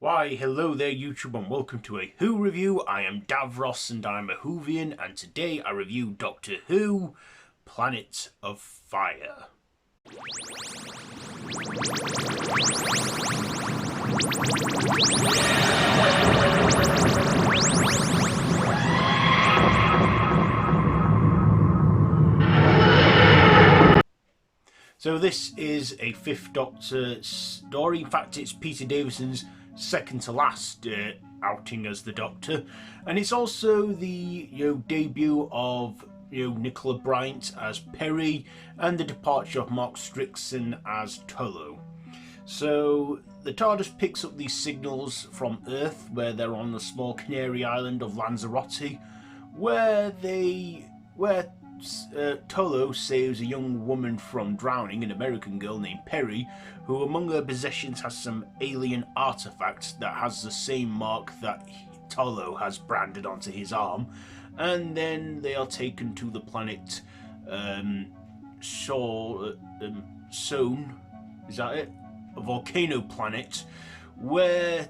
Why, hello there YouTube and welcome to a Who review. I am Davros and I'm a Whovian, and today I review Doctor Who, Planet of Fire. So this is a Fifth Doctor story. In fact, it's Peter Davison's second to last outing as the Doctor, and it's also the debut of Nicola Bryant as Peri and the departure of Mark Strickson as Turlough. So the TARDIS picks up these signals from Earth, where they're on the small Canary island of Lanzarote, where Turlough saves a young woman from drowning, an American girl named Peri, who among her possessions has some alien artifacts that has the same mark that Turlough has branded onto his arm, and then they are taken to the planet Sown, is that it? A volcano planet, where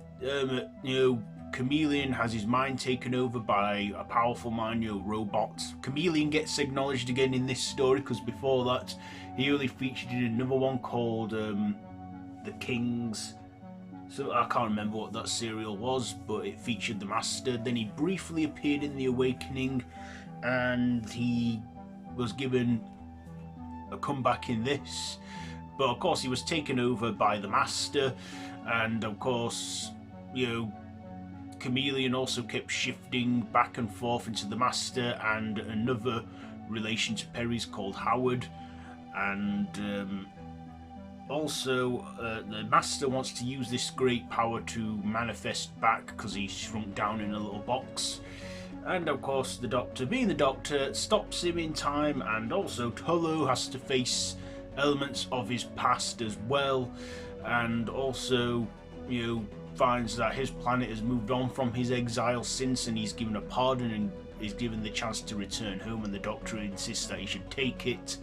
Kamelion has his mind taken over by a powerful mind, robot. Kamelion gets acknowledged again in this story because before that he only featured in another one called The Kings. So I can't remember what that serial was, but it featured the Master. Then he briefly appeared in The Awakening, and he was given a comeback in this. But of course he was taken over by the Master, and of course, Kamelion also kept shifting back and forth into the Master and another relation to Peri's called Howard, and also the Master wants to use this great power to manifest back because he's shrunk down in a little box, and of course the Doctor, being the Doctor, stops him in time, and also Turlough has to face elements of his past as well, and also finds that his planet has moved on from his exile since, and he's given a pardon and is given the chance to return home, and the Doctor insists that he should take it,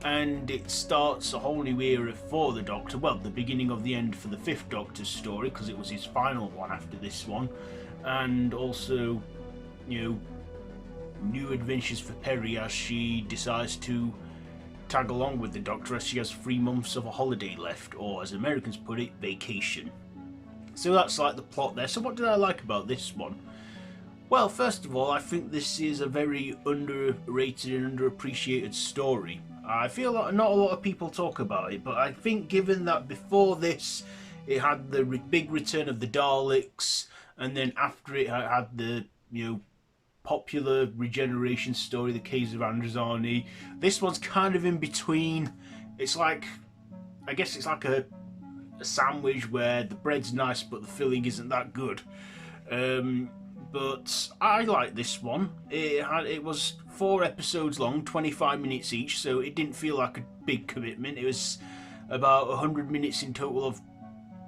and it starts a whole new era for the Doctor. Well, the beginning of the end for the Fifth Doctor's story, because it was his final one after this one, and also new adventures for Peri as she decides to tag along with the Doctor as she has 3 months of a holiday left, or as Americans put it, vacation. So that's like the plot there. So what did I like about this one? Well, first of all, I think this is a very underrated and underappreciated story. I feel like not a lot of people talk about it, but I think given that before this it had the big return of the Daleks, and then after it had the popular regeneration story, the Caves of Androzani, this one's kind of in between. It's like, I guess it's like a sandwich where the bread's nice but the filling isn't that good, but I like this one. It was 4 episodes long, 25 minutes each, so it didn't feel like a big commitment. It was about 100 minutes in total of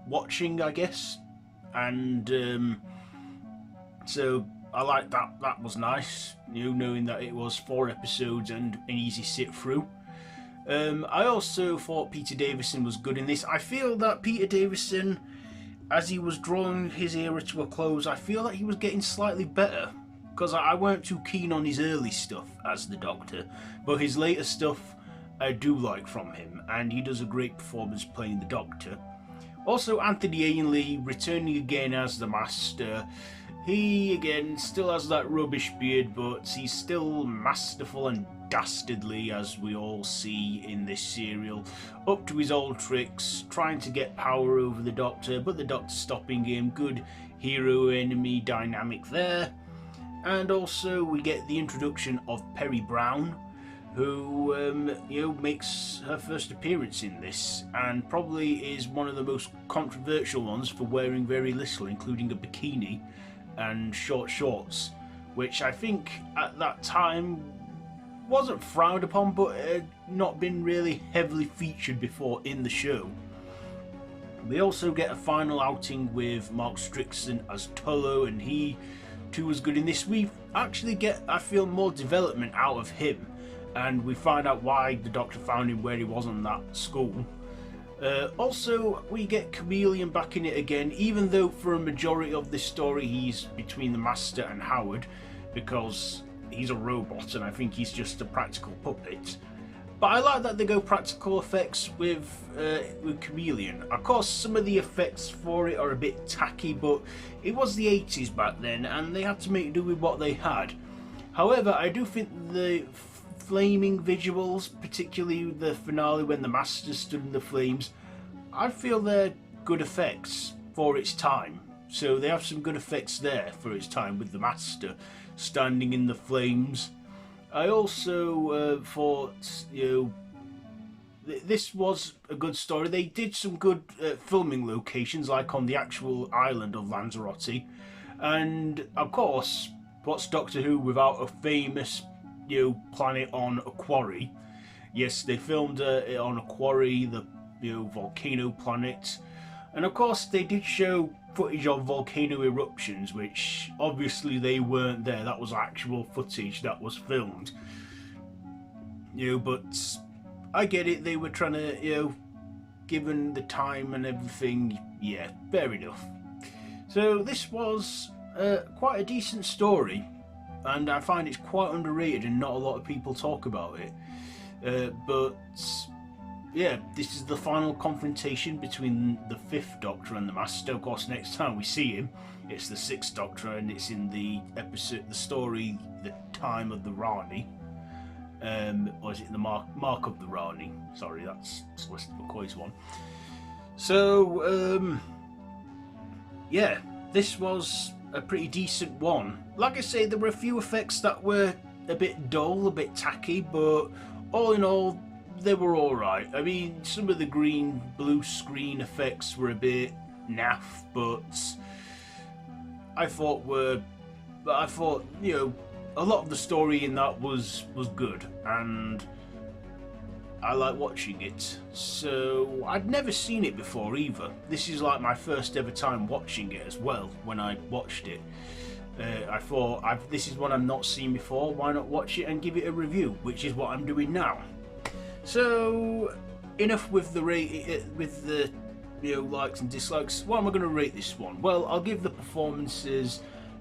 watching, I guess, and so I like that. That was nice, knowing that it was 4 episodes and an easy sit through. I also thought Peter Davison was good in this. I feel that Peter Davison, as he was drawing his era to a close, I feel that he was getting slightly better, because I weren't too keen on his early stuff as the Doctor, but his later stuff I do like from him, and he does a great performance playing the Doctor. Also, Anthony Ainley returning again as the Master. He again still has that rubbish beard, but he's still masterful and dastardly, as we all see in this serial, up to his old tricks, trying to get power over the Doctor, but the Doctor stopping him. Good hero-enemy dynamic there. And also we get the introduction of Peri Brown, who makes her first appearance in this, and probably is one of the most controversial ones for wearing very little, including a bikini and short shorts, which I think at that time wasn't frowned upon, but had not been really heavily featured before in the show. We also get a final outing with Mark Strickson as Turlough, and he too was good in this. We actually get, I feel, more development out of him, and we find out why the Doctor found him where he was on that school. Also, we get Kamelion back in it again, even though for a majority of this story he's between the Master and Howard, because he's a robot and I think he's just a practical puppet. But I like that they go practical effects with Kamelion. Of course, some of the effects for it are a bit tacky, but it was the 80s back then, and they had to make do with what they had. However, I do think the flaming visuals, particularly the finale when the Master stood in the flames, I feel they're good effects for its time. So they have some good effects there for its time with the Master standing in the flames. I also thought, this was a good story. They did some good filming locations, like on the actual island of Lanzarote. And, of course, what's Doctor Who without a famous, planet on a quarry? Yes, they filmed it on a quarry, the, volcano planet. And, of course, they did show footage of volcano eruptions, which obviously they weren't there. That was actual footage that was filmed. But I get it. They were trying to, given the time and everything, yeah, fair enough. So this was quite a decent story, and I find it's quite underrated and not a lot of people talk about it. But yeah, this is the final confrontation between the 5th Doctor and the Master. Of course, next time we see him, it's the 6th Doctor, and it's in the episode, the story, The Time of the Rani. Or is it the Mark of the Rani? Sorry, that's Sylvester McCoy's one. So, yeah, this was a pretty decent one. Like I say, there were a few effects that were a bit dull, a bit tacky, but all in all, they were alright. I mean, some of the blue screen effects were a bit naff, but I thought, a lot of the story in that was good, and I like watching it. So, I'd never seen it before either. This is like my first ever time watching it as well, when I watched it. I thought, this is one I've not seen before, why not watch it and give it a review, which is what I'm doing now. So, enough with the likes and dislikes. What am I going to rate this one? Well, I'll give the performances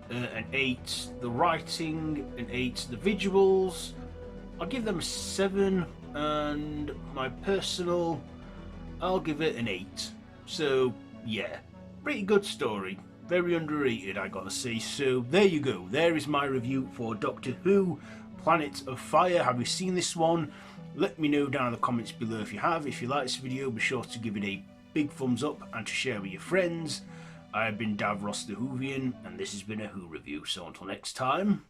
an 8, the writing an 8, the visuals I'll give them a 7, and my personal, I'll give it an 8. So yeah, pretty good story, very underrated I gotta say. So there you go, there is my review for Doctor Who Planet of Fire. Have you seen this one? Let me know down in the comments below if you have. If you like this video, be sure to give it a big thumbs up and to share with your friends. I've been Davros the Whovian, and this has been a Who review. So until next time,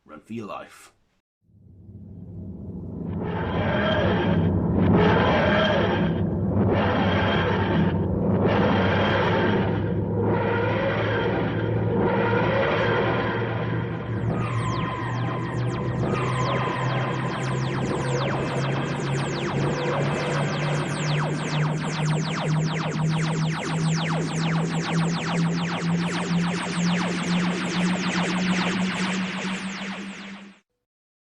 run for your life.